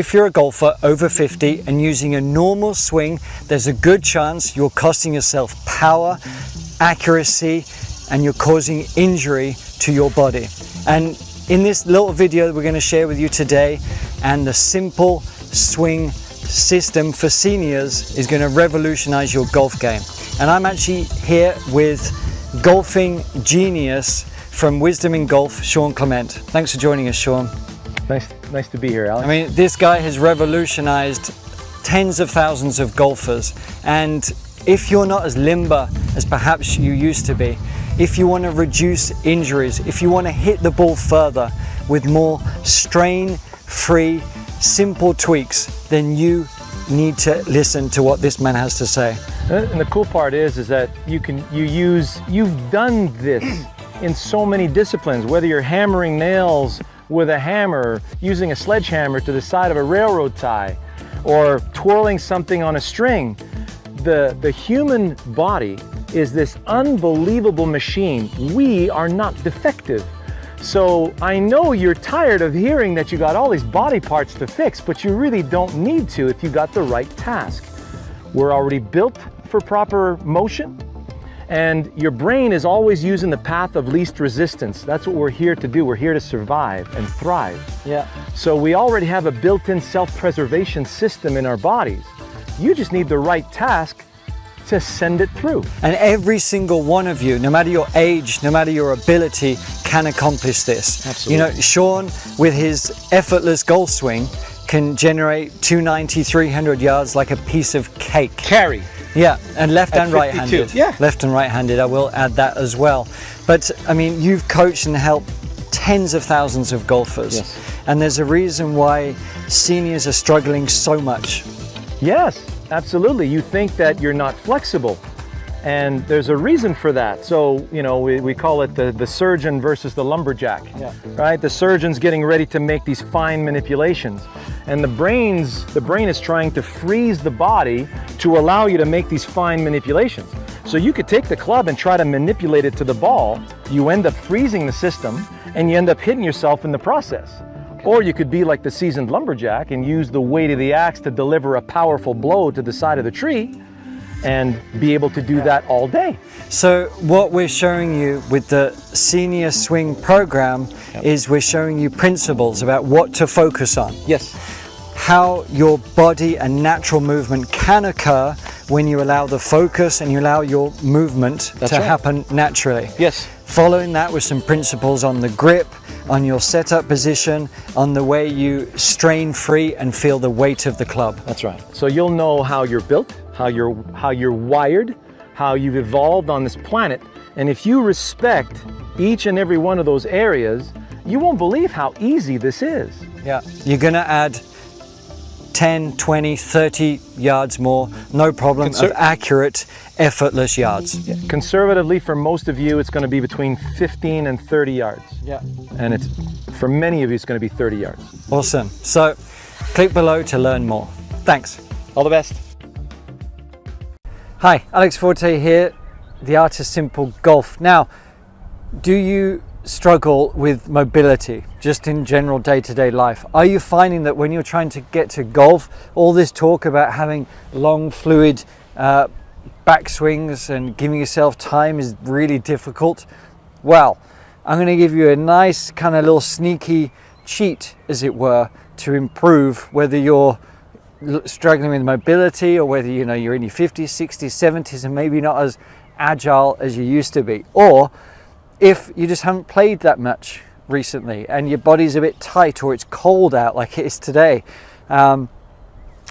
If you're a golfer over 50 and using a normal swing, there's a good chance you're costing yourself power, accuracy, and you're causing injury to your body. And in this little video that we're going to share with you today, and the simple swing system for seniors is going to revolutionize your golf game. And I'm actually here with golfing genius from Wisdom in Golf, Sean Clement. Thanks for joining us, Sean. Nice to be here, Alex. I mean, this guy has revolutionized tens of thousands of golfers. And if you're not as limber as perhaps you used to be, if you want to reduce injuries, if you want to hit the ball further with more strain-free, simple tweaks, then you need to listen to what this man has to say. And the cool part is that you've done this in so many disciplines, whether you're hammering nails with a hammer, using a sledgehammer to the side of a railroad tie, or twirling something on a string. The human body is this unbelievable machine. We are not defective. So I know you're tired of hearing that you got all these body parts to fix, but you really don't need to if you got the right task. We're already built for proper motion, and your brain is always using the path of least resistance. That's what we're here to do. We're here to survive and thrive. Yeah. So we already have a built-in self-preservation system in our bodies. You just need the right task to send it through. And every single one of you, no matter your age, no matter your ability, can accomplish this. Absolutely. You know, Sean, with his effortless golf swing, can generate 290, 300 yards like a piece of cake. Carry. Yeah, and left and right-handed. Yeah. Left and right-handed, I will add that as well. But I mean, you've coached and helped tens of thousands of golfers. Yes. And there's a reason why seniors are struggling so much. Yes, absolutely. You think that you're not flexible, and there's a reason for that. So, you know, we call it the surgeon versus the lumberjack, right? The surgeon's getting ready to make these fine manipulations, and the brain is trying to freeze the body to allow you to make these fine manipulations. So you could take the club and try to manipulate it to the ball. You end up freezing the system, and you end up hitting yourself in the process. Or you could be like the seasoned lumberjack and use the weight of the axe to deliver a powerful blow to the side of the tree and be able to do that all day. So what we're showing you with the Senior Swing program is we're showing you principles about what to focus on. Yes. How your body and natural movement can occur when you allow the focus and you allow your movement to happen naturally. Yes. Following that with some principles on the grip, on your setup position, on the way you strain free and feel the weight of the club. That's right. So you'll know how you're built, how you're wired, how you've evolved on this planet. And if you respect each and every one of those areas, you won't believe how easy this is. Yeah. You're gonna add 10, 20, 30 yards more, no problem, of accurate, effortless yards. Yeah. Conservatively, for most of you, it's going to be between 15 and 30 yards. Yeah. And for many of you, it's going to be 30 yards. Awesome. So click below to learn more. Thanks. All the best. Hi, Alex Forte here, the Art of Simple Golf. Now, do you struggle with mobility just in general day-to-day life? Are you finding that when you're trying to get to golf, all this talk about having long fluid backswings and giving yourself time is really difficult? Well, I'm going to give you a nice kind of little sneaky cheat, as it were, to improve whether you're struggling with mobility or whether you're in your 50s, 60s, 70s and maybe not as agile as you used to be, or if you just haven't played that much recently and your body's a bit tight or it's cold out like it is today.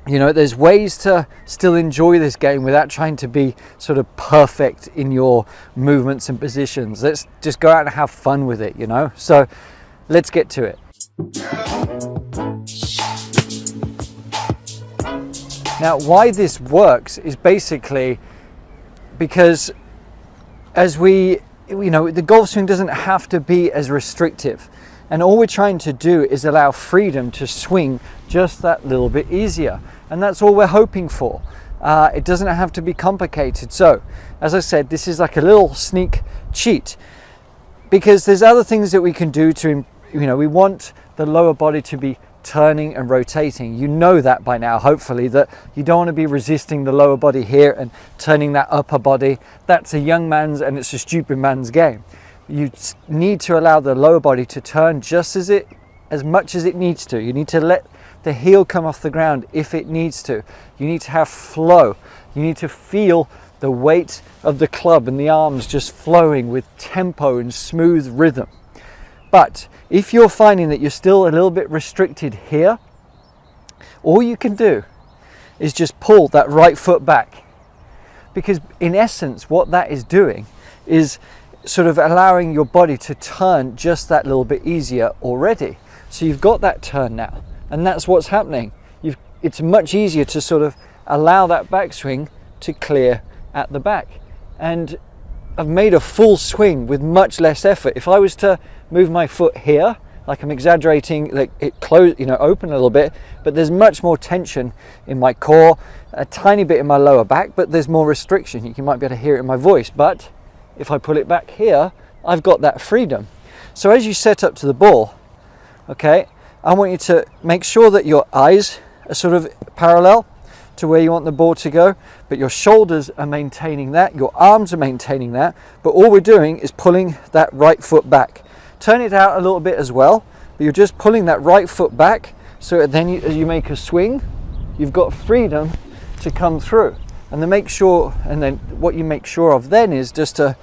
There's ways to still enjoy this game without trying to be sort of perfect in your movements and positions. Let's just go out and have fun with it, So let's get to it. Now, why this works is basically because the golf swing doesn't have to be as restrictive. And all we're trying to do is allow freedom to swing just that little bit easier. And that's all we're hoping for. It doesn't have to be complicated. So, as I said, this is like a little sneak cheat, because there's other things that we can do to, we want the lower body to be turning and rotating. You know that by now, hopefully, that you don't want to be resisting the lower body here and turning that upper body. That's a young man's and it's a stupid man's game. You need to allow the lower body to turn just as much as it needs to. You need to let the heel come off the ground if it needs to. You need to have flow. You need to feel the weight of the club and the arms just flowing with tempo and smooth rhythm. But if you're finding that you're still a little bit restricted here, all you can do is just pull that right foot back. Because in essence, what that is doing is sort of allowing your body to turn just that little bit easier already. So you've got that turn now, and that's what's happening. It's much easier to sort of allow that backswing to clear at the back. And I've made a full swing with much less effort. If I was to move my foot here, like I'm exaggerating, like it close, open a little bit, but there's much more tension in my core, a tiny bit in my lower back, but there's more restriction. You might be able to hear it in my voice, but if I pull it back here, I've got that freedom. So as you set up to the ball, okay, I want you to make sure that your eyes are sort of parallel to where you want the ball to go, but your shoulders are maintaining that, your arms are maintaining that, but all we're doing is pulling that right foot back. Turn it out a little bit as well, but you're just pulling that right foot back, so then as you make a swing, you've got freedom to come through. And then what you make sure of then is just to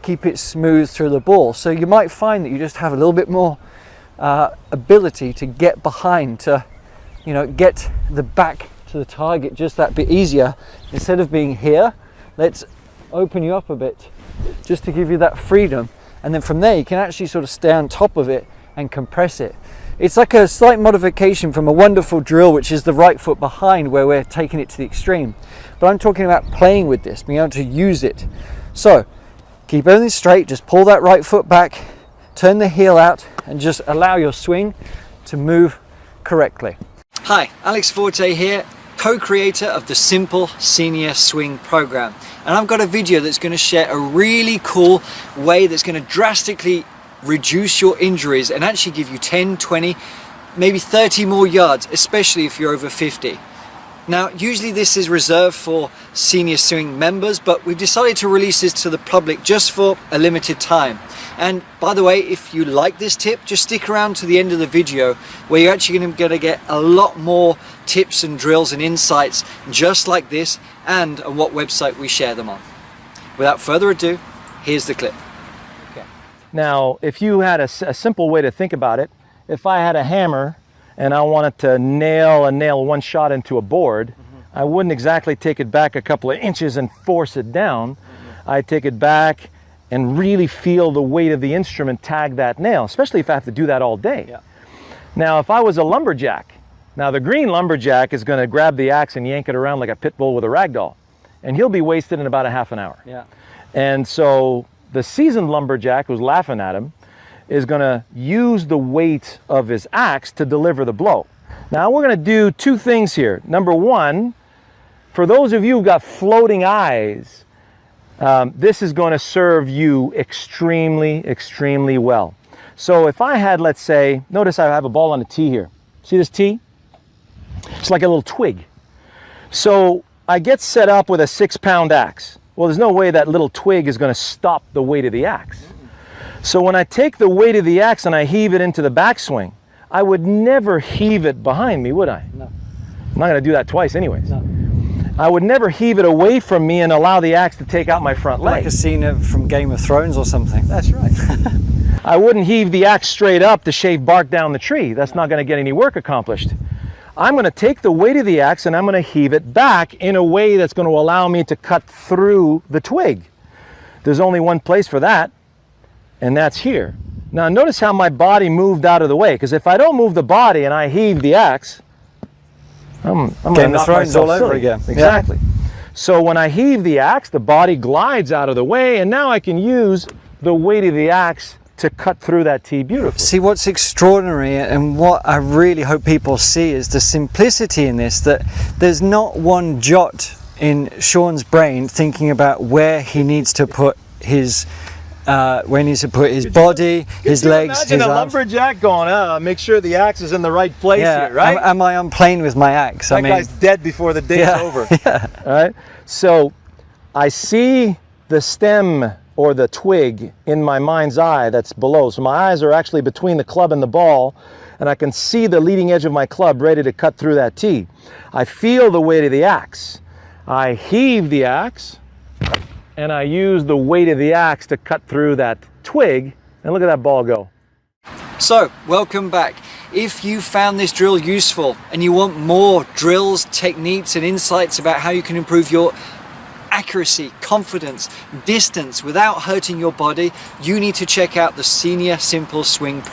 keep it smooth through the ball. So you might find that you just have a little bit more ability to get behind, to get the back to the target just that bit easier. Instead of being here, let's open you up a bit just to give you that freedom, and then from there you can actually sort of stay on top of it and compress it. It's like a slight modification from a wonderful drill, which is the right foot behind, where we're taking it to the extreme. But I'm talking about playing with this, being able to use it. So keep everything straight, just pull that right foot back, turn the heel out, and just allow your swing to move correctly. Hi, Alex Forte here, co-creator of the Simple Senior Swing program. And I've got a video that's going to share a really cool way that's going to drastically reduce your injuries and actually give you 10, 20, maybe 30 more yards, especially if you're over 50. Now, usually this is reserved for Senior Swing members, but we've decided to release this to the public just for a limited time. And by the way, if you like this tip, just stick around to the end of the video, where you're actually going to get a lot more tips and drills and insights just like this, and on what website we share them on. Without further ado, here's the clip. Okay. Now, if you had a simple way to think about it, if I had a hammer and I wanted to nail one shot into a board, I wouldn't exactly take it back a couple of inches and force it down. I'd take it back and really feel the weight of the instrument tag that nail, especially if I have to do that all day. Yeah. Now, if I was a lumberjack, now the green lumberjack is going to grab the axe and yank it around like a pit bull with a rag doll, and he'll be wasted in about a half an hour. Yeah. And so the seasoned lumberjack who's laughing at him is going to use the weight of his axe to deliver the blow. Now we're going to do two things here. Number one, for those of you who've got floating eyes, this is going to serve you extremely well. So if I had, let's say, notice I have a ball on a tee here. See this tee? It's like a little twig. So I get set up with a 6-pound axe. Well, there's no way that little twig is going to stop the weight of the axe. So when I take the weight of the axe and I heave it into the backswing, I would never heave it behind me, would I? No. I'm not going to do that twice anyways. No. I would never heave it away from me and allow the axe to take out my front leg. Like a scene from Game of Thrones or something. That's right. I wouldn't heave the axe straight up to shave bark down the tree. That's not going to get any work accomplished. I'm going to take the weight of the axe and I'm going to heave it back in a way that's going to allow me to cut through the twig. There's only one place for that, and that's here. Now notice how my body moved out of the way, because if I don't move the body and I heave the axe, I'm going to knock myself all over silly. again. Exactly. Yeah. So when I heave the axe, the body glides out of the way, and now I can use the weight of the axe to cut through that tee beautifully. See, what's extraordinary and what I really hope people see is the simplicity in this, that there's not one jot in Sean's brain thinking about where he needs to put his where he needs to put his body, his legs, Imagine his a arms. lumberjack going, make sure the axe is in the right place Yeah, here, right? am I on plane with my axe? That guy's dead before the day's over. Yeah. All right. So I see the stem or the twig in my mind's eye that's below. So my eyes are actually between the club and the ball, and I can see the leading edge of my club ready to cut through that tee. I feel the weight of the axe. I heave the axe, and I use the weight of the axe to cut through that twig, and look at that ball go. So, welcome back. If you found this drill useful and you want more drills, techniques and insights about how you can improve your accuracy, confidence, distance without hurting your body, you need to check out the Senior Simple Swing